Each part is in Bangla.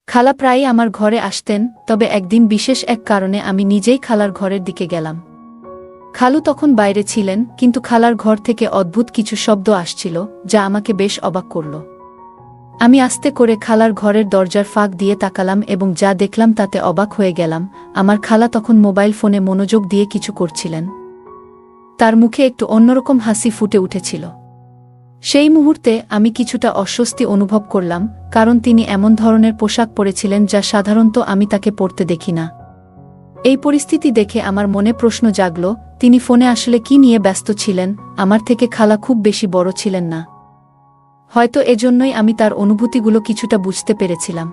খালা প্রায়ই আমার ঘরে আসতেন, তবে একদিন বিশেষ এক কারণে আমি নিজেই খালার ঘরের দিকে গেলাম। খালু তখন বাইরে ছিলেন, কিন্তু খালার ঘর থেকে অদ্ভুত কিছু শব্দ আসছিল, যা আমাকে বেশ অবাক করল। আমি আস্তে করে খালার ঘরের দরজার ফাঁক দিয়ে তাকালাম এবং যা দেখলাম তাতে অবাক হয়ে গেলাম। আমার খালা তখন মোবাইল ফোনে মনোযোগ দিয়ে কিছু করছিলেন। তার মুখে একটু অন্যরকম হাসি ফুটে উঠেছিল। সেই মুহূর্তে আমি কিছুটা অস্বস্তি অনুভব করলাম, কারণ তিনি এমন ধরনের পোশাক পরেছিলেন যা সাধারণত আমি তাকে পরতে দেখি না। এই পরিস্থিতি দেখে আমার মনে প্রশ্ন জাগল, তিনি ফোনে আসলে কি নিয়ে ব্যস্ত ছিলেন? আমার থেকে খালা খুব বেশি বড় ছিলেন না। হয়তো এজন্যই আমি তার অনুভূতিগুলো কিছুটা বুঝতে পেরেছিলাম।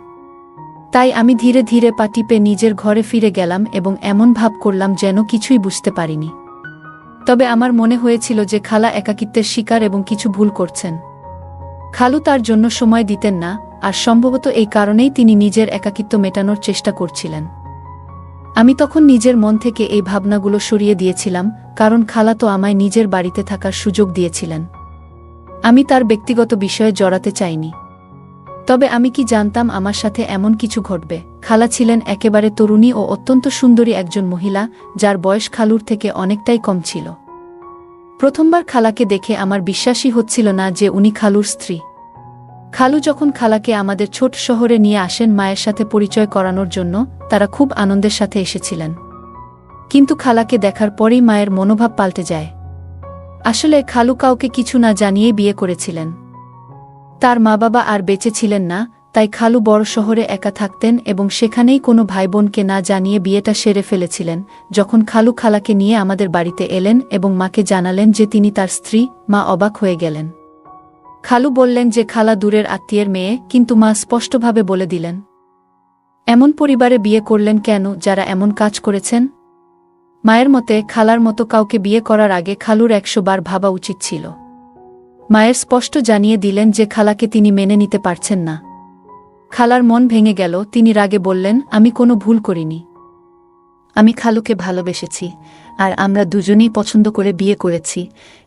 তাই আমি ধীরে ধীরে পা টিপে নিজের ঘরে ফিরে গেলাম এবং এমন ভাব করলাম যেন কিছুই বুঝতে পারিনি। তবে আমার মনে হয়েছিল যে খালা একাকিত্বের শিকার এবং কিছু ভুল করছেন। খালু তার জন্য সময় দিতেন না, আর সম্ভবত এই কারণেই তিনি নিজের একাকিত্ব মেটানোর চেষ্টা করছিলেন। আমি তখন নিজের মন থেকে এই ভাবনাগুলো সরিয়ে দিয়েছিলাম, কারণ খালা তো আমায় নিজের বাড়িতে থাকার সুযোগ দিয়েছিলেন। আমি তার ব্যক্তিগত বিষয়ে জড়াতে চাইনি। তবে আমি কি জানতাম আমার সাথে এমন কিছু ঘটবে? খালা ছিলেন একেবারে তরুণী ও অত্যন্ত সুন্দরী একজন মহিলা, যার বয়স খালুর থেকে অনেকটাই কম ছিল। প্রথমবার খালাকে দেখে আমার বিশ্বাসই হচ্ছিল না যে উনি খালুর স্ত্রী। খালু যখন খালাকে আমাদের ছোট শহরে নিয়ে আসেন মায়ের সাথে পরিচয় করানোর জন্য, তারা খুব আনন্দের সাথে এসেছিলেন। কিন্তু খালাকে দেখার পরেই মায়ের মনোভাব পাল্টে যায়। আসলে খালু কাউকে কিছু না জানিয়েই বিয়ে করেছিলেন। তার মা বাবা আর বেঁচে ছিলেন না, তাই খালু বড় শহরে একা থাকতেন এবং সেখানেই কোনো ভাই বোনকে না জানিয়ে বিয়েটা সেরে ফেলেছিলেন। যখন খালু খালাকে নিয়ে আমাদের বাড়িতে এলেন এবং মাকে জানালেন যে তিনি তার স্ত্রী, মা অবাক হয়ে গেলেন। খালু বললেন যে খালা দূরের আত্মীয়ের মেয়ে, কিন্তু মা স্পষ্টভাবে বলে দিলেন, এমন পরিবারে বিয়ে করলেন কেন যারা এমন কাজ করেছেন? মায়ের মতে খালার মতো কাউকে বিয়ে করার আগে খালুর 100 বার ভাবা উচিত ছিল। মায়ের স্পষ্ট জানিয়ে দিলেন যে খালাকে তিনি মেনে নিতে পারছেন না। খালার মন ভেঙে গেল। তিনি রাগে বললেন, আমি কোনো ভুল করিনি। আমি খালুকে ভালোবেসেছি, আর আমরা দুজনেই পছন্দ করে বিয়ে করেছি।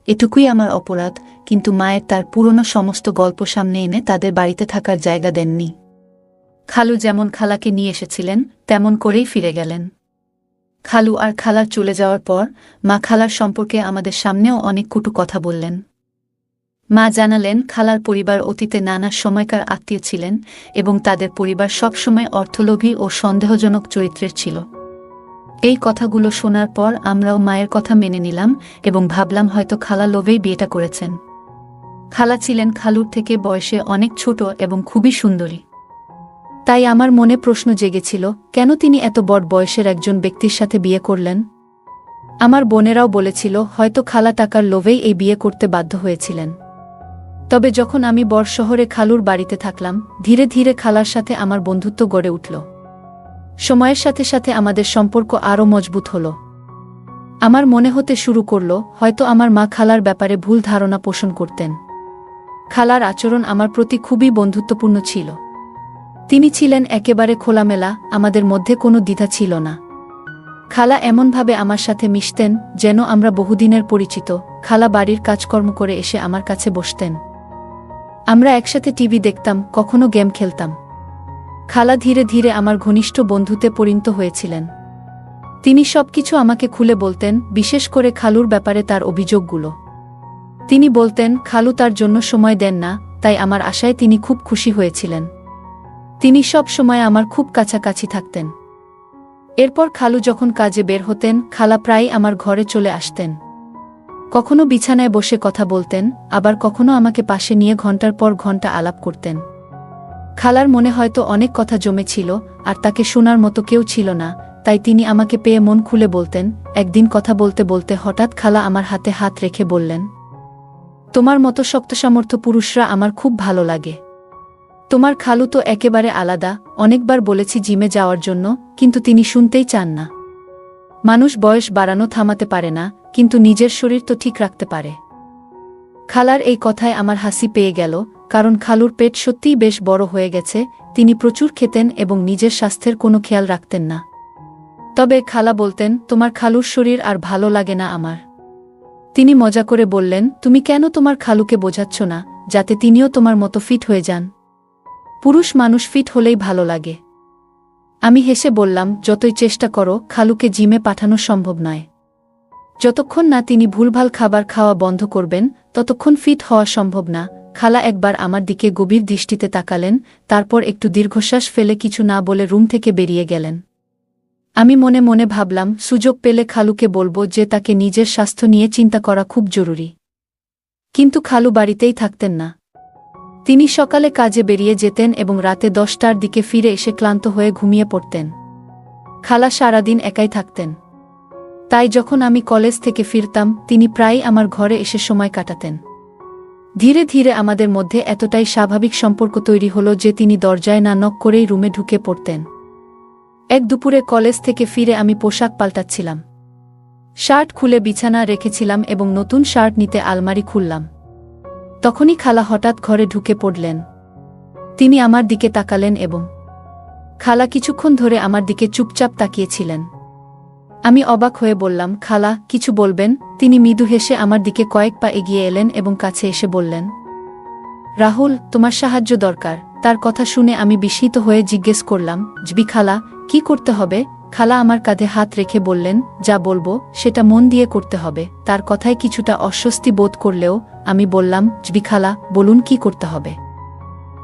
এটুকুই আমার অপরাধ। কিন্তু মায়ের তার পুরনো সমস্ত গল্প সামনে এনে তাদের বাড়িতে থাকার জায়গা দেননি। খালু যেমন খালাকে নিয়ে এসেছিলেন তেমন করেই ফিরে গেলেন। খালু আর খালার চলে যাওয়ার পর মা খালার সম্পর্কে আমাদের সামনেও অনেক কটু কথা বললেন। মা জানালেন খালার পরিবার অতীতে নানা সময়কার আত্মীয় ছিলেন এবং তাদের পরিবার সবসময় অর্থলোভী ও সন্দেহজনক চরিত্রের ছিল। এই কথাগুলো শোনার পর আমরাও মায়ের কথা মেনে নিলাম এবং ভাবলাম হয়তো খালা লোভেই বিয়েটা করেছেন। খালা ছিলেন খালুর থেকে বয়সে অনেক ছোট এবং খুবই সুন্দরী। তাই আমার মনে প্রশ্ন জেগেছিল, কেন তিনি এত বড় বয়সের একজন ব্যক্তির সাথে বিয়ে করলেন? আমার বোনেরাও বলেছিল হয়তো খালা টাকার লোভেই এই বিয়ে করতে বাধ্য হয়েছিলেন। তবে যখন আমি বড় শহরে খালুর বাড়িতে থাকলাম, ধীরে ধীরে খালার সাথে আমার বন্ধুত্ব গড়ে উঠল। সময়ের সাথে সাথে আমাদের সম্পর্ক আরও মজবুত হল। আমার মনে হতে শুরু করল হয়তো আমার মা খালার ব্যাপারে ভুল ধারণা পোষণ করতেন। খালার আচরণ আমার প্রতি খুবই বন্ধুত্বপূর্ণ ছিল। তিনি ছিলেন একেবারে খোলামেলা, আমাদের মধ্যে কোনো দ্বিধা ছিল না। খালা এমনভাবে আমার সাথে মিশতেন যেন আমরা বহুদিনের পরিচিত। খালা বাড়ির কাজকর্ম করে এসে আমার কাছে বসতেন। আমরা একসাথে টিভি দেখতাম, কখনো গেম খেলতাম। খালা ধীরে ধীরে আমার ঘনিষ্ঠ বন্ধুতে পরিণত হয়েছিলেন। তিনি সবকিছু আমাকে খুলে বলতেন, বিশেষ করে খালুর ব্যাপারে তার অভিযোগগুলো। তিনি বলতেন খালু তার জন্য সময় দেন না, তাই আমার আশায় তিনি খুব খুশি হয়েছিলেন। তিনি সব সময় আমার খুব কাছাকাছি থাকতেন। এরপর খালু যখন কাজে বের হতেন, খালা প্রায়ই আমার ঘরে চলে আসতেন। কখনো বিছানায় বসে কথা বলতেন, আবার কখনো আমাকে পাশে নিয়ে ঘন্টার পর ঘন্টা আলাপ করতেন। খালার মনে হয়তো অনেক কথা জমেছিল, আর তাকে শোনার মতো কেউ ছিল না, তাই তিনি আমাকে পেয়ে মন খুলে বলতেন। একদিন কথা বলতে বলতে হঠাৎ খালা আমার হাতে হাত রেখে বললেন, তোমার মতো শক্তসামর্থ্য পুরুষরা আমার খুব ভালো লাগে। তোমার খালু তো একেবারে আলাদা। অনেকবার বলেছি জিমে যাওয়ার জন্য, কিন্তু তিনি শুনতেই চান না। মানুষ বয়স বাড়ানো থামাতে পারে না, কিন্তু নিজের শরীর তো ঠিক রাখতে পারে। খালার এই কথায় আমার হাসি পেয়ে গেল, কারণ খালুর পেট সত্যিই বেশ বড় হয়ে গেছে। তিনি প্রচুর খেতেন এবং নিজের স্বাস্থ্যের কোনো খেয়াল রাখতেন না। তবে খালা বলতেন, তোমার খালুর শরীর আর ভালো লাগে না আমার। তিনি মজা করে বললেন, তুমি কেন তোমার খালুকে বোঝাচ্ছ না, যাতে তিনিও তোমার মতো ফিট হয়ে যান? পুরুষ মানুষ ফিট হলেই ভালো লাগে। আমি হেসে বললাম, যতই চেষ্টা করো, খালুকে জিমে পাঠানো সম্ভব নয়। যতক্ষণ না তিনি ভুলভাল খাবার খাওয়া বন্ধ করবেন, ততক্ষণ ফিট হওয়া সম্ভব না। খালা একবার আমার দিকে গভীর দৃষ্টিতে তাকালেন, তারপর একটু দীর্ঘশ্বাস ফেলে কিছু না বলে রুম থেকে বেরিয়ে গেলেন। আমি মনে মনে ভাবলাম, সুযোগ পেলে খালুকে বলবো যে তাকে নিজের স্বাস্থ্য নিয়ে চিন্তা করা খুব জরুরি। কিন্তু খালু বাড়িতেই থাকতেন না। তিনি সকালে কাজে বেরিয়ে যেতেন এবং রাতে 10টার দিকে ফিরে এসে ক্লান্ত হয়ে ঘুমিয়ে পড়তেন। খালা সারাদিন একাই থাকতেন। তাই যখন আমি কলেজ থেকে ফিরতাম, তিনি প্রায়ই আমার ঘরে এসে সময় কাটাতেন। ধীরে ধীরে আমাদের মধ্যে এতটাই স্বাভাবিক সম্পর্ক তৈরি হলো যে তিনি দরজায় না নক করেই রুমে ঢুকে পড়তেন। এক দুপুরে কলেজ থেকে ফিরে আমি পোশাক পাল্টাচ্ছিলাম। শার্ট খুলে বিছানা রেখেছিলাম এবং নতুন শার্ট নিতে আলমারি খুললাম। তখনই খালা হঠাৎ ঘরে ঢুকে পড়লেন। তিনি আমার দিকে তাকালেন এবং খালা কিছুক্ষণ ধরে আমার দিকে চুপচাপ তাকিয়েছিলেন। আমি অবাক হয়ে বললাম, খালা, কিছু বলবেন? তিনি মৃদু হেসে আমার দিকে কয়েক পা এগিয়ে এলেন এবং কাছে এসে বললেন, রাহুল, তোমার সাহায্য দরকার। তার কথা শুনে আমি বিস্মিত হয়ে জিজ্ঞেস করলাম, জি খালা, কি করতে হবে? খালা আমার কাঁধে হাত রেখে বললেন, যা বলবো সেটা মন দিয়ে করতে হবে। তার কথায় কিছুটা অস্বস্তি বোধ করলেও আমি বললাম, জি খালা, বলুন কি করতে হবে।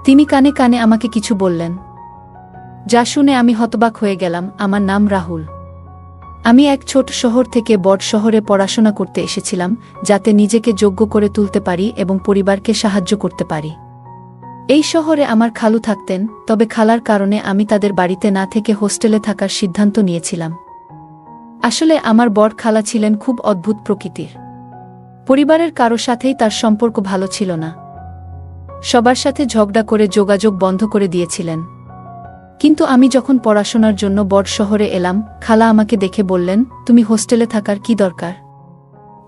তিনি কানে কানে আমাকে কিছু বললেন, যা শুনে আমি হতবাক হয়ে গেলাম। আমার নাম রাহুল। আমি এক ছোট শহর থেকে বড় শহরে পড়াশোনা করতে এসেছিলাম, যাতে নিজেকে যোগ্য করে তুলতে পারি এবং পরিবারকে সাহায্য করতে পারি। এই শহরে আমার খালু থাকতেন, তবে খালার কারণে আমি তাদের বাড়িতে না থেকে হোস্টেলে থাকার সিদ্ধান্ত নিয়েছিলাম। আসলে আমার বড় খালা ছিলেন খুব অদ্ভুত প্রকৃতির। পরিবারের কারো সাথেই তার সম্পর্ক ভালো ছিল না। সবার সাথে ঝগড়া করে যোগাযোগ বন্ধ করে দিয়েছিলেন। কিন্তু আমি যখন পড়াশোনার জন্য বড় শহরে এলাম, খালা আমাকে দেখে বললেন, তুমি হোস্টেলে থাকার কি দরকার?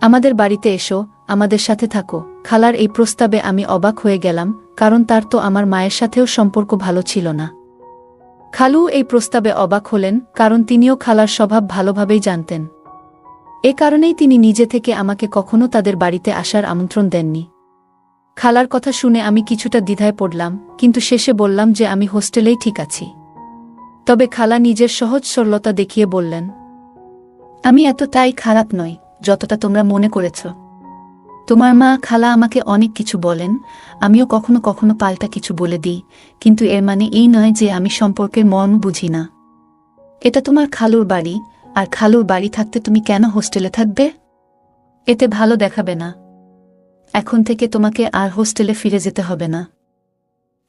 আমাদের বাড়িতে এসো, আমাদের সাথে থাকো। খালার এই প্রস্তাবে আমি অবাক হয়ে গেলাম, কারণ তার তো আমার মায়ের সাথেও সম্পর্ক ভালো ছিল না। খালু এই প্রস্তাবে অবাক হলেন, কারণ তিনিও খালার স্বভাব ভালোভাবেই জানতেন। এ কারণেই তিনি নিজে থেকে আমাকে কখনো তাদের বাড়িতে আসার আমন্ত্রণ দেননি। খালার কথা শুনে আমি কিছুটা দ্বিধায় পড়লাম, কিন্তু শেষে বললাম যে আমি হোস্টেলেই ঠিক আছি। তবে খালা নিজের সহজ সরলতা দেখিয়ে বললেন, আমি এতটাই খারাপ নই যতটা তোমরা মনে করেছ। তোমার মা খালা আমাকে অনেক কিছু বলেন, আমিও কখনো কখনো পাল্টা কিছু বলে দিই, কিন্তু এর মানে এই নয় যে আমি সম্পর্কের মর্ম বুঝি না। এটা তোমার খালুর বাড়ি, আর খালুর বাড়ি থাকতে তুমি কেন হোস্টেলে থাকবে? এতে ভালো দেখাবে না। এখন থেকে তোমাকে আর হোস্টেলে ফিরে যেতে হবে না।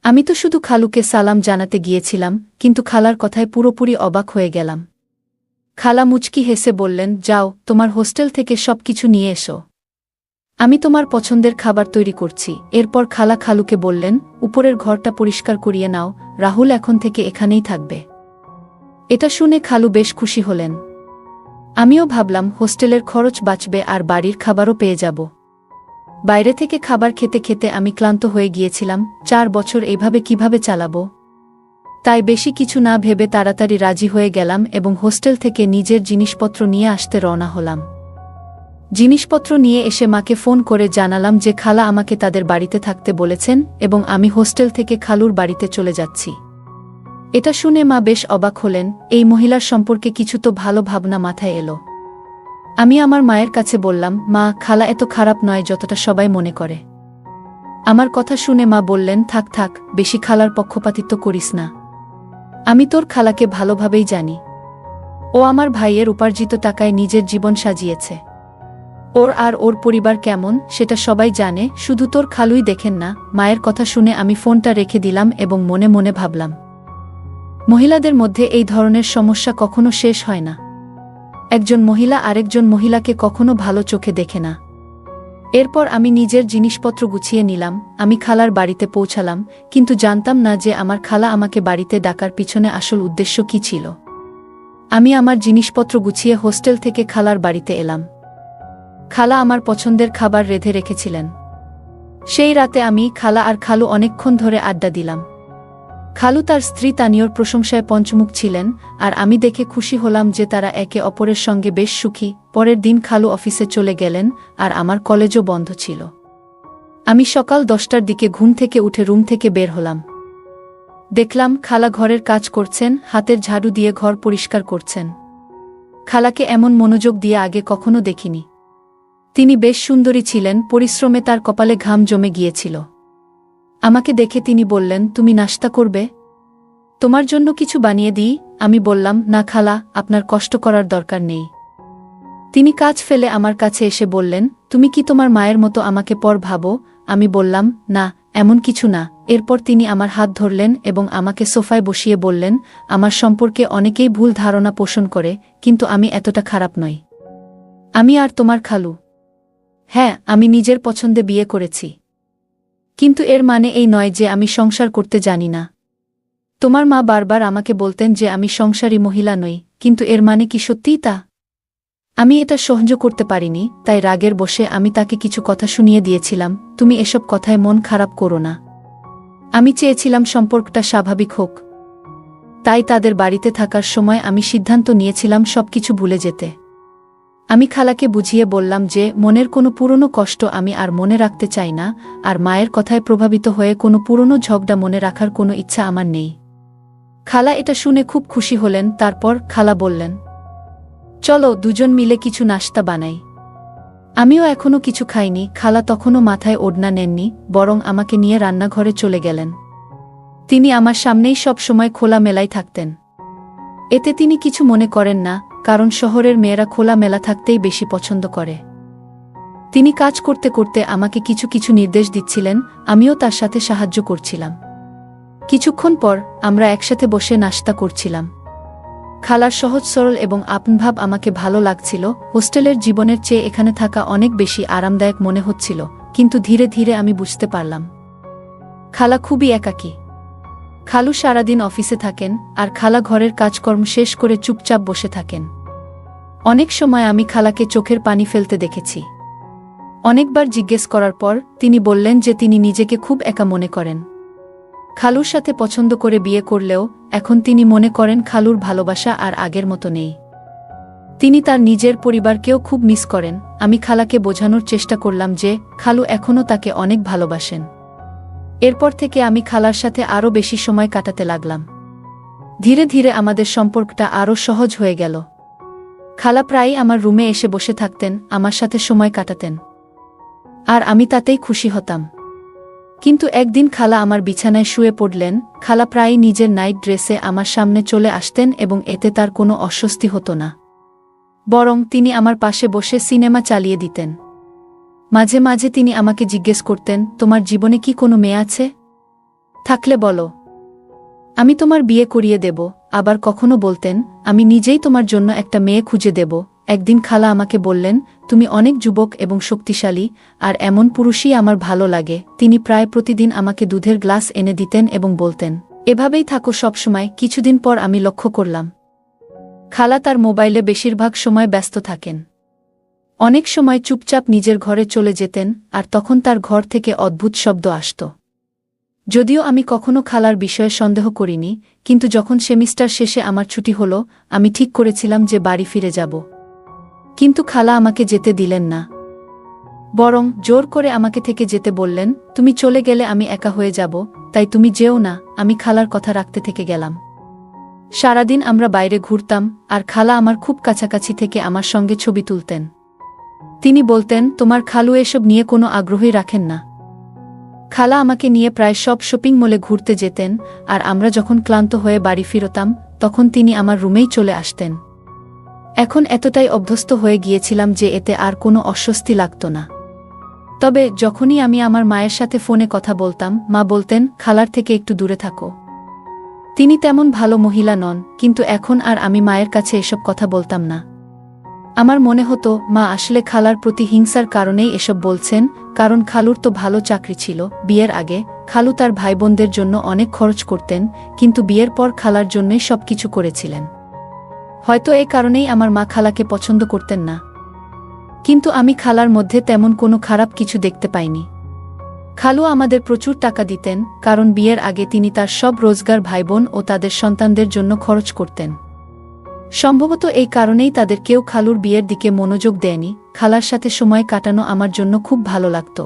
আমি তো শুধু খালুকে সালাম জানাতে গিয়েছিলাম, কিন্তু খালার কথায় পুরোপুরি অবাক হয়ে গেলাম। খালা মুচকি হেসে বললেন, যাও, তোমার হোস্টেল থেকে সবকিছু নিয়ে এসো। আমি তোমার পছন্দের খাবার তৈরি করছি। এরপর খালা খালুকে বললেন, উপরের ঘরটা পরিষ্কার করিয়ে নাও, রাহুল এখন থেকে এখানেই থাকবে। এটা শুনে খালু বেশ খুশি হলেন। আমিও ভাবলাম হোস্টেলের খরচ বাঁচবে আর বাড়ির খাবারও পেয়ে যাব। বাইরে থেকে খাবার খেতে খেতে আমি ক্লান্ত হয়ে গিয়েছিলাম। 4 বছর এইভাবে কিভাবে চালাবো? তাই বেশি কিছু না ভেবে তাড়াতাড়ি রাজি হয়ে গেলাম এবং হোস্টেল থেকে নিজের জিনিসপত্র নিয়ে আসতে রওনা হলাম। জিনিসপত্র নিয়ে এসে মাকে ফোন করে জানালাম যে খালা আমাকে তাদের বাড়িতে থাকতে বলেছেন এবং আমি হোস্টেল থেকে খালুর বাড়িতে চলে যাচ্ছি। এটা শুনে মা বেশ অবাক হলেন। এই মহিলার সম্পর্কে কিছু তো ভালো ভাবনা মাথায় এলো। আমি আমার মায়ের কাছে বললাম, মা, খালা এত খারাপ নয় যতটা সবাই মনে করে। আমার কথা শুনে মা বললেন, থাক থাক, বেশি খালার পক্ষপাতিত্ব করিস না। আমি তোর খালাকে ভালোভাবেই জানি। ও আমার ভাইয়ের উপার্জিত টাকায় নিজের জীবন সাজিয়েছে। ওর আর ওর পরিবার কেমন সেটা সবাই জানে, শুধু তোর খালুই দেখেন না। মায়ের কথা শুনে আমি ফোনটা রেখে দিলাম এবং মনে মনে ভাবলাম, মহিলাদের মধ্যে এই ধরনের সমস্যা কখনো শেষ হয় না। একজন মহিলা আরেকজন মহিলাকে কখনো ভালো চোখে দেখে না। এরপর আমি নিজের জিনিসপত্র গুছিয়ে নিলাম। আমি খালার বাড়িতে পৌঁছালাম, কিন্তু জানতাম না যে আমার খালা আমাকে বাড়িতে ডাকার পিছনে আসল উদ্দেশ্য কী ছিল। আমি আমার জিনিসপত্র গুছিয়ে হোস্টেল থেকে খালার বাড়িতে এলাম। খালা আমার পছন্দের খাবার রেঁধে রেখেছিলেন। সেই রাতে আমি, খালা আর খালু অনেকক্ষণ ধরে আড্ডা দিলাম। খালু তার স্ত্রী তানিয়র প্রশংসায় পঞ্চমুখ ছিলেন, আর আমি দেখে খুশি হলাম যে তারা একে অপরের সঙ্গে বেশ সুখী। পরের দিন খালু অফিসে চলে গেলেন, আর আমার কলেজও বন্ধ ছিল। আমি সকাল 10টার দিকে ঘুম থেকে উঠে রুম থেকে বের হলাম। দেখলাম খালা ঘরের কাজ করছেন, হাতের ঝাড়ু দিয়ে ঘর পরিষ্কার করছেন। খালাকে এমন মনোযোগ দিয়ে আগে কখনো দেখিনি। তিনি বেশ সুন্দরী ছিলেন, পরিশ্রমে তার কপালে ঘাম জমে গিয়েছিল। আমাকে দেখে তিনি বললেন, তুমি নাশতা করবে? তোমার জন্য কিছু বানিয়ে দিই? আমি বললাম, না খালা, আপনার কষ্ট করার দরকার নেই। তিনি কাজ ফেলে আমার কাছে এসে বললেন, তুমি কি তোমার মায়ের মতো আমাকে পর ভাবো? আমি বললাম, না, এমন কিছু না। এরপর তিনি আমার হাত ধরলেন এবং আমাকে সোফায় বসিয়ে বললেন, আমার সম্পর্কে অনেকেই ভুল ধারণা পোষণ করে, কিন্তু আমি এতটা খারাপ নই। আমি আর তোমার খালু। হ্যাঁ, আমি নিজের পছন্দে বিয়ে করেছি। কিন্তু এর মানে এই নয় যে আমি সংসার করতে জানি না। তোমার মা বারবার আমাকে বলতেন যে আমি সংসারী মহিলা নই, কিন্তু এর মানে কি সত্যিই তা? আমি এটা সহ্য করতে পারিনি, তাই রাগের বশে আমি তাকে কিছু কথা শুনিয়ে দিয়েছিলাম, তুমি এসব কথায় মন খারাপ করো না। আমি চেয়েছিলাম সম্পর্কটা স্বাভাবিক হোক। তাই তাদের বাড়িতে থাকার সময় আমি সিদ্ধান্ত নিয়েছিলাম সবকিছু ভুলে যেতে। আমি খালাকে বুঝিয়ে বললাম যে মনের কোনো পুরনো কষ্ট আমি আর মনে রাখতে চাই না, আর মায়ের কথায় প্রভাবিত হয়ে কোনো পুরনো ঝগড়া মনে রাখার কোনো ইচ্ছা আমার নেই। খালা এটা শুনে খুব খুশি হলেন। তারপর খালা বললেন, চলো দুজন মিলে কিছু নাশতা বানাই। আমিও এখনো কিছু খাইনি। খালা তখনও মাথায় ওড়না নেননি, বরং আমাকে নিয়ে রান্নাঘরে চলে গেলেন। তিনি আমার সামনেই সব সময় খোলা মেলাই থাকতেন। এতে তিনি কিছু মনে করেন না, কারণ শহরের মেয়েরা খোলা মেলা থাকতেই বেশি পছন্দ করে। তিনি কাজ করতে করতে আমাকে কিছু কিছু নির্দেশ দিচ্ছিলেন, আমিও তার সাথে সাহায্য করছিলাম। কিছুক্ষণ পর আমরা একসাথে বসে নাশতা করছিলাম। খালার সহজ সরল এবং আপনভাব আমাকে ভালো লাগছিল। হোস্টেলের জীবনের চেয়ে এখানে থাকা অনেক বেশি আরামদায়ক মনে হচ্ছিল, কিন্তু ধীরে ধীরে আমি বুঝতে পারলাম খালা খুবই একাকী। খালু সারাদিন অফিসে থাকেন, আর খালা ঘরের কাজকর্ম শেষ করে চুপচাপ বসে থাকেন। অনেক সময় আমি খালাকে চোখের পানি ফেলতে দেখেছি। অনেকবার জিজ্ঞেস করার পর তিনি বললেন যে তিনি নিজেকে খুব একা মনে করেন। খালুর সাথে পছন্দ করে বিয়ে করলেও এখন তিনি মনে করেন খালুর ভালোবাসা আর আগের মতো নেই। তিনি তার নিজের পরিবারকেও খুব মিস করেন। আমি খালাকে বোঝানোর চেষ্টা করলাম যে খালু এখনও তাকে অনেক ভালোবাসেন। এরপর থেকে আমি খালার সাথে আরও বেশি সময় কাটাতে লাগলাম। ধীরে ধীরে আমাদের সম্পর্কটা আরও সহজ হয়ে গেল। খালা প্রায়ই আমার রুমে এসে বসে থাকতেন, আমার সাথে সময় কাটাতেন, আর আমি তাতেই খুশি হতাম। কিন্তু একদিন খালা আমার বিছানায় শুয়ে পড়লেন। খালা প্রায়ই নিজের নাইট ড্রেসে আমার সামনে চলে আসতেন এবং এতে তার কোনো অস্বস্তি হতো না। বরং তিনি আমার পাশে বসে সিনেমা চালিয়ে দিতেন। মাঝে মাঝে তিনি আমাকে জিজ্ঞেস করতেন, তোমার জীবনে কি কোনো মেয়ে আছে? থাকলে বলো, আমি তোমার বিয়ে করিয়ে দেব। আবার কখনো বলতেন, আমি নিজেই তোমার জন্য একটা মেয়ে খুঁজে দেব। একদিন খালা আমাকে বললেন, তুমি অনেক যুবক এবং শক্তিশালী, আর এমন পুরুষই আমার ভালো লাগে। তিনি প্রায় প্রতিদিন আমাকে দুধের গ্লাস এনে দিতেন এবং বলতেন, এভাবেই থাকো সবসময়। কিছুদিন পর আমি লক্ষ্য করলাম খালা তার মোবাইলে বেশিরভাগ সময় ব্যস্ত থাকেন। অনেক সময় চুপচাপ নিজের ঘরে চলে যেতেন, আর তখন তার ঘর থেকে অদ্ভুত শব্দ আসত। যদিও আমি কখনো খালার বিষয়ে সন্দেহ করিনি, কিন্তু যখন সেমিস্টার শেষে আমার ছুটি হলো, আমি ঠিক করেছিলাম যে বাড়ি ফিরে যাব। কিন্তু খালা আমাকে যেতে দিলেন না, বরং জোর করে আমাকে থেকে যেতে বললেন, তুমি চলে গেলে আমি একা হয়ে যাব, তাই তুমি যেও না। আমি খালার কথা রাখতে থেকে গেলাম। সারাদিন আমরা বাইরে ঘুরতাম, আর খালা আমার খুব কাছাকাছি থেকে আমার সঙ্গে ছবি তুলতেন। তিনি বলতেন, তোমার খালু এসব নিয়ে কোনো আগ্রহই রাখেন না। খালা আমাকে নিয়ে প্রায় সব শপিং মলে ঘুরতে যেতেন, আর আমরা যখন ক্লান্ত হয়ে বাড়ি ফিরতাম তখন তিনি আমার রুমেই চলে আসতেন। এখন এতটাই অভ্যস্ত হয়ে গিয়েছিলাম যে এতে আর কোনো অস্বস্তি লাগত না। তবে যখনই আমি আমার মায়ের সাথে ফোনে কথা বলতাম, মা বলতেন, খালার থেকে একটু দূরে থাকো। তিনি তেমন ভালো মহিলা নন, কিন্তু এখন আর আমি মায়ের কাছে এসব কথা বলতাম না। আমার মনে হতো মা আসলে খালার প্রতি হিংসার কারণেই এসব বলছেন, কারণ খালুর তো ভালো চাকরি ছিল। বিয়ের আগে খালু তার ভাইবোনদের জন্য অনেক খরচ করতেন, কিন্তু বিয়ের পর খালার জন্যই সবকিছু করেছিলেন। হয়তো এই কারণেই আমার মা খালাকে পছন্দ করতেন না। কিন্তু আমি খালার মধ্যে তেমন কোনো খারাপ কিছু দেখতে পাইনি। খালু আমাদের প্রচুর টাকা দিতেন, কারণ বিয়ের আগে তিনি তার সব রোজগার ভাইবোন ও তাদের সন্তানদের জন্য খরচ করতেন। সম্ভবত এই কারণেই তাদের কেউ খালুর বিয়ের দিকে মনোযোগ দেয়নি। খালার সাথে সময় কাটানো আমার জন্য খুব ভালো লাগত,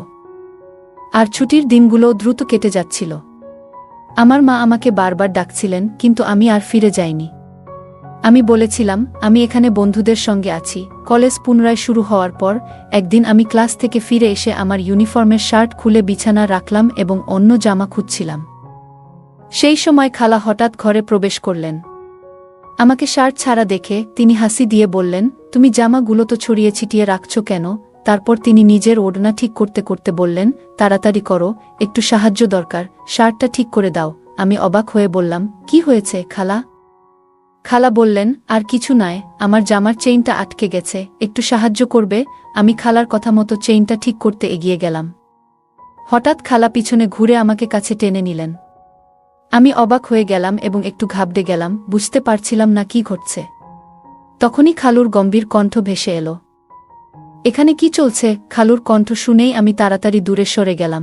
আর ছুটির দিনগুলো দ্রুত কেটে যাচ্ছিল। আমার মা আমাকে বারবার ডাকছিলেন, কিন্তু আমি আর ফিরে যাইনি। আমি বলেছিলাম আমি এখানে বন্ধুদের সঙ্গে আছি। কলেজ পুনরায় শুরু হওয়ার পর একদিন আমি ক্লাস থেকে ফিরে এসে আমার ইউনিফর্মের শার্ট খুলে বিছানা রাখলাম এবং অন্য জামা খুঁজছিলাম। সেই সময় খালা হঠাৎ ঘরে প্রবেশ করলেন। আমাকে শার্ট ছাড়া দেখে তিনি হাসি দিয়ে বললেন, তুমি জামাগুলো তো ছড়িয়ে ছিটিয়ে রাখছ কেন? তারপর তিনি নিজের ওড়না ঠিক করতে করতে বললেন, তাড়াতাড়ি করো, একটু সাহায্য দরকার, শার্টটা ঠিক করে দাও। আমি অবাক হয়ে বললাম, কি হয়েছে খালা? খালা বললেন, আর কিছু নয়, আমার জামার চেইনটা আটকে গেছে, একটু সাহায্য করবে? আমি খালার কথা মতো চেইনটা ঠিক করতে এগিয়ে গেলাম। হঠাৎ খালা পিছনে ঘুরে আমাকে কাছে টেনে নিলেন। আমি অবাক হয়ে গেলাম এবং একটু ঘাবড়ে গেলাম, বুঝতে পারছিলাম না কি ঘটছে। তখনই খালুর গম্ভীর কণ্ঠ ভেসে এলো। এখানে কি চলছে? খালুর কণ্ঠ শুনেই আমি তাড়াতাড়ি দূরে সরে গেলাম।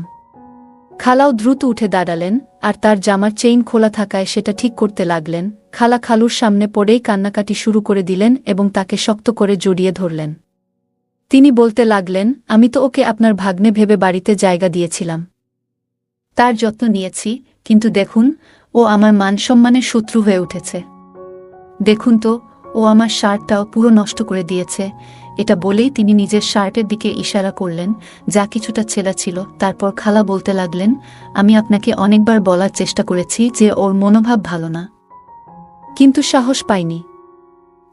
খালাও দ্রুত উঠে দাঁড়ালেন আর তার জামার চেইন খোলা থাকায় সেটা ঠিক করতে লাগলেন। খালা খালুর সামনে পড়েই কান্নাকাটি শুরু করে দিলেন এবং তাকে শক্ত করে জড়িয়ে ধরলেন। তিনি বলতে লাগলেন, আমি তো ওকে আপনার ভাগ্নে ভেবে বাড়িতে জায়গা দিয়েছিলাম, তার যত্ন নিয়েছি, কিন্তু দেখুন, ও আমার মান সম্মানের শত্রু হয়ে উঠেছে। দেখুন তো, ও আমার শার্টটাও পুরো নষ্ট করে দিয়েছে। এটা বলেই তিনি নিজের শার্টের দিকে ইশারা করলেন, যা কিছুটা ছেঁড়া ছিল। তারপর খালা বলতে লাগলেন, আমি আপনাকে অনেকবার বলার চেষ্টা করেছি যে ওর মনোভাব ভালো না, কিন্তু সাহস পাইনি।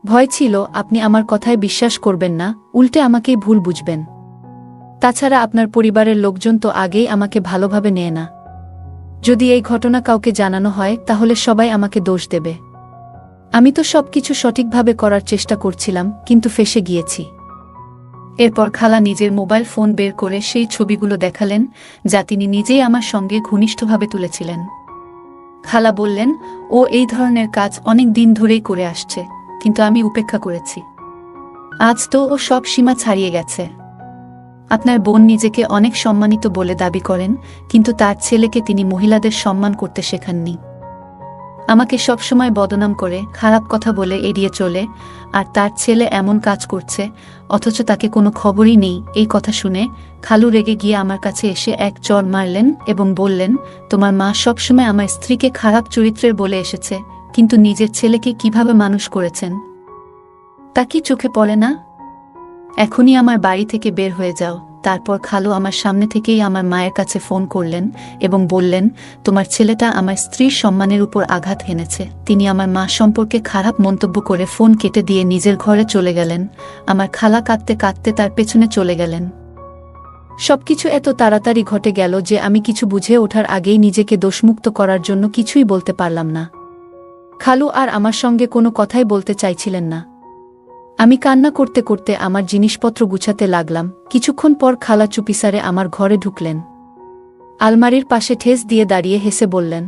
ভয় ছিল আপনি আমার কথায় বিশ্বাস করবেন না, উল্টে আমাকেই ভুল বুঝবেন। তাছাড়া আপনার পরিবারের লোকজন তো আগেই আমাকে ভালোভাবে নেয় না। যদি এই ঘটনা কাউকে জানানো হয় তাহলে সবাই আমাকে দোষ দেবে। আমি তো সবকিছু সঠিকভাবে করার চেষ্টা করছিলাম, কিন্তু ফেঁসে গিয়েছি। এরপর খালা নিজের মোবাইল ফোন বের করে সেই ছবিগুলো দেখালেন, যা তিনি নিজেই আমার সঙ্গে ঘনিষ্ঠভাবে তুলেছিলেন। খালা বললেন, ও এই ধরনের কাজ অনেক দিন ধরেই করে আসছে, কিন্তু আমি উপেক্ষা করেছি। আজ তো ও সব সীমা ছাড়িয়ে গেছে। আপনার বোন নিজেকে অনেক সম্মানিত বলে দাবি করেন, কিন্তু তার ছেলেকে তিনি মহিলাদের সম্মান করতে শেখাননি। আমাকে সবসময় বদনাম করে, খারাপ কথা বলে এড়িয়ে চলে, আর তার ছেলে এমন কাজ করছে অথচ তাকে কোনো খবরই নেই। এই কথা শুনে খালু রেগে গিয়ে আমার কাছে এসে এক চড় মারলেন এবং বললেন, তোমার মা সবসময় আমার স্ত্রীকে খারাপ চরিত্রের বলে এসেছে, কিন্তু নিজের ছেলেকে কিভাবে মানুষ করেছেন তা কি চোখে পড়ে না? এখনই আমার বাড়ি থেকে বের হয়ে যাও। তারপর খালু আমার সামনে থেকেই আমার মায়ের কাছে ফোন করলেন এবং বললেন, তোমার ছেলেটা আমার স্ত্রীর সম্মানের উপর আঘাত হেনেছে। তিনি আমার মা সম্পর্কে খারাপ মন্তব্য করে ফোন কেটে দিয়ে নিজের ঘরে চলে গেলেন। আমার খালা কাঁদতে কাঁদতে তার পেছনে চলে গেলেন। সবকিছু এত তাড়াতাড়ি ঘটে গেল যে আমি কিছু বুঝে ওঠার আগেই নিজেকে দোষমুক্ত করার জন্য কিছুই বলতে পারলাম না। খালু আর আমার সঙ্গে কোনো কথাই বলতে চাইছিলেন না। আমি কান্না করতে করতে আমার জিনিসপত্র গুছাতে লাগলাম। কিছুক্ষণ পর খালা চুপিসারে আমার ঘরে ঢুকলেন। আলমারির পাশে ঠেস দিয়ে দাঁড়িয়ে হেসে বললেন,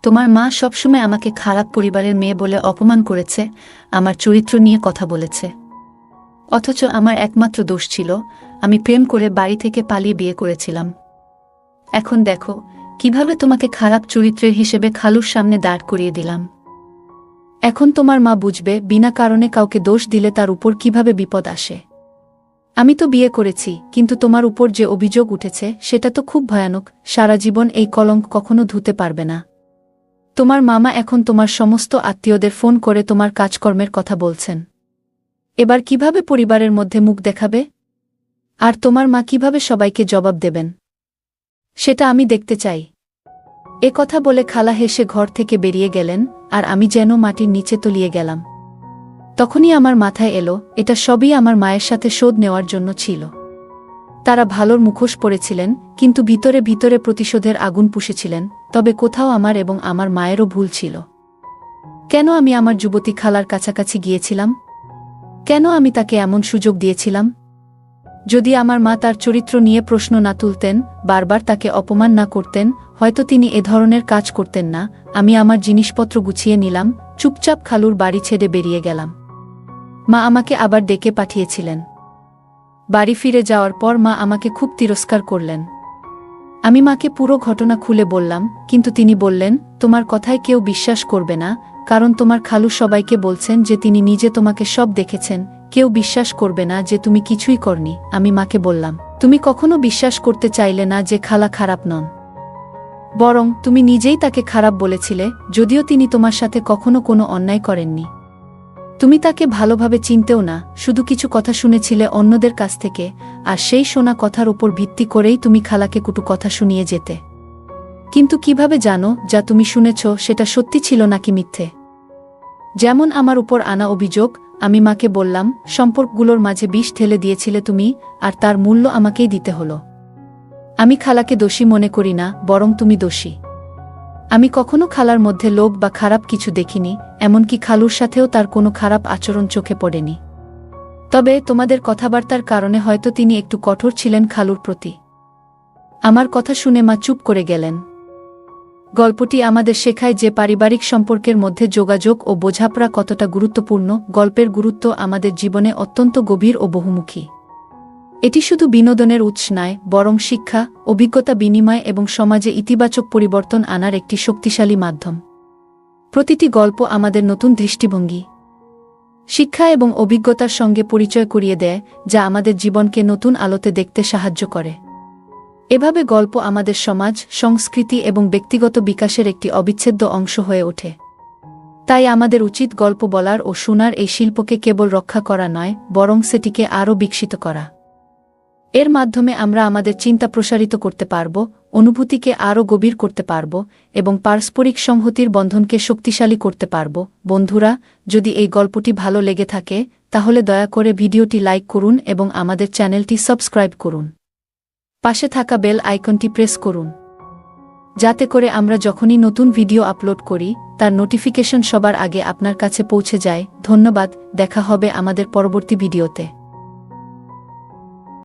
তোমার মা সবসময় আমাকে খারাপ পরিবারের মেয়ে বলে অপমান করেছে, আমার চরিত্র নিয়ে কথা বলেছে। অথচ আমার একমাত্র দোষ ছিল, আমি প্রেম করে বাড়ি থেকে পালিয়ে বিয়ে করেছিলাম। এখন দেখো কিভাবে তোমাকে খারাপ চরিত্রের হিসেবে খালুর সামনে দাঁড় করিয়ে দিলাম। এখন তোমার মা বুঝবে বিনা কারণে কাউকে দোষ দিলে তার উপর কিভাবে বিপদ আসে। আমি তো বিয়ে করেছি, কিন্তু তোমার উপর যে অভিযোগ উঠেছে সেটা তো খুব ভয়ানক। সারা জীবন এই কলঙ্ক কখনো ধুতে পারবে না। তোমার মামা এখন তোমার সমস্ত আত্মীয়দের ফোন করে তোমার কাজকর্মের কথা বলছেন। এবার কিভাবে পরিবারের মধ্যে মুখ দেখাবে? আর তোমার মা কিভাবে সবাইকে জবাব দেবেন সেটা আমি দেখতে চাই। এ কথা বলে খালা হেসে ঘর থেকে বেরিয়ে গেলেন, আর আমি যেন মাটির নিচে তলিয়ে গেলাম। তখনই আমার মাথায় এলো, এটা সবই আমার মায়ের সাথে শোধ নেওয়ার জন্য ছিল। তারা ভালোর মুখোশ পরেছিলেন, কিন্তু ভিতরে ভিতরে প্রতিশোধের আগুন পুষেছিলেন। তবে কোথাও আমার এবং আমার মায়েরও ভুল ছিল। কেন আমি আমার যুবতী খালার কাছাকাছি গিয়েছিলাম? কেন আমি তাকে এমন সুযোগ দিয়েছিলাম? যদি আমার মা তার চরিত্র নিয়ে প্রশ্ন না তুলতেন, বারবার তাকে অপমান না করতেন, হয়তো তিনি এ ধরনের কাজ করতেন না। আমি আমার জিনিসপত্র গুছিয়ে নিলাম, চুপচাপ খালুর বাড়ি ছেড়ে বেরিয়ে গেলাম। মা আমাকে আবার ডেকে পাঠিয়েছিলেন। বাড়ি ফিরে যাওয়ার পর মা আমাকে খুব তিরস্কার করলেন। আমি মাকে পুরো ঘটনা খুলে বললাম, কিন্তু তিনি বললেন, তোমার কথায় কেউ বিশ্বাস করবে না, কারণ তোমার খালু সবাইকে বলছেন যে তিনি নিজে তোমাকে সব দেখেছেন। কেউ বিশ্বাস করবে না যে তুমি কিছুই করনি। আমি মাকে বললাম, তুমি কখনো বিশ্বাস করতে চাইলে না যে খালা খারাপ নন। বরং তুমি নিজেই তাকে খারাপ বলেছিলে, যদিও তিনি তোমার সাথে কখনো কোনো অন্যায় করেননি। তুমি তাকে ভালোভাবে চিনতেও না, শুধু কিছু কথা শুনেছিলে অন্যদের কাছ থেকে, আর সেই শোনা কথার উপর ভিত্তি করেই তুমি খালাকে কটু কথা শুনিয়ে যেতে। কিন্তু কিভাবে জানো যা তুমি শুনেছ সেটা সত্যি ছিল নাকি মিথ্যে? যেমন আমার উপর আনা অভিযোগ, আমি মাকে বললাম সম্পর্কগুলোর মাঝে বিষ ঢেলে দিয়েছিলে তুমি, আর তার মূল্য আমাকেই দিতে হলো। আমি খালাকে দোষী মনে করি না, বরং তুমি দোষী। আমি কখনো খালার মধ্যে লোভ বা খারাপ কিছু দেখিনি, এমনকি খালুর সাথেও তার কোনো খারাপ আচরণ চোখে পড়েনি। তবে তোমাদের কথাবার্তার কারণে হয়তো তিনি একটু কঠোর ছিলেন খালুর প্রতি। আমার কথা শুনে মা চুপ করে গেলেন। গল্পটি আমাদের শেখায় যে পারিবারিক সম্পর্কের মধ্যে যোগাযোগ ও বোঝাপড়া কতটা গুরুত্বপূর্ণ। গল্পের গুরুত্ব আমাদের জীবনে অত্যন্ত গভীর ও বহুমুখী। এটি শুধু বিনোদনের উৎস নয়, বরং শিক্ষা, অভিজ্ঞতা বিনিময় এবং সমাজে ইতিবাচক পরিবর্তন আনার একটি শক্তিশালী মাধ্যম। প্রতিটি গল্প আমাদের নতুন দৃষ্টিভঙ্গি, শিক্ষা এবং অভিজ্ঞতার সঙ্গে পরিচয় করিয়ে দেয়, যা আমাদের জীবনকে নতুন আলোতে দেখতে সাহায্য করে। এভাবে গল্প আমাদের সমাজ, সংস্কৃতি এবং ব্যক্তিগত বিকাশের একটি অবিচ্ছেদ্য অংশ হয়ে ওঠে। তাই আমাদের উচিত গল্প বলার ও শোনার এই শিল্পকে কেবল রক্ষা করা নয়, বরং সেটিকে আরও বিকশিত করা। এর মাধ্যমে আমরা আমাদের চিন্তা প্রসারিত করতে পারব, অনুভূতিকে আরও গভীর করতে পারব এবং পারস্পরিক সংহতির বন্ধনকে শক্তিশালী করতে পারব। বন্ধুরা, যদি এই গল্পটি ভালো লেগে থাকে তাহলে দয়া করে ভিডিওটি লাইক করুন এবং আমাদের চ্যানেলটি সাবস্ক্রাইব করুন। পাশে থাকা বেল আইকনটি প্রেস করুন, যাতে করে আমরা যখনই নতুন ভিডিও আপলোড করি তার নোটিফিকেশন সবার আগে আপনার কাছে পৌঁছে যায়। ধন্যবাদ, দেখা হবে আমাদের পরবর্তী ভিডিওতে।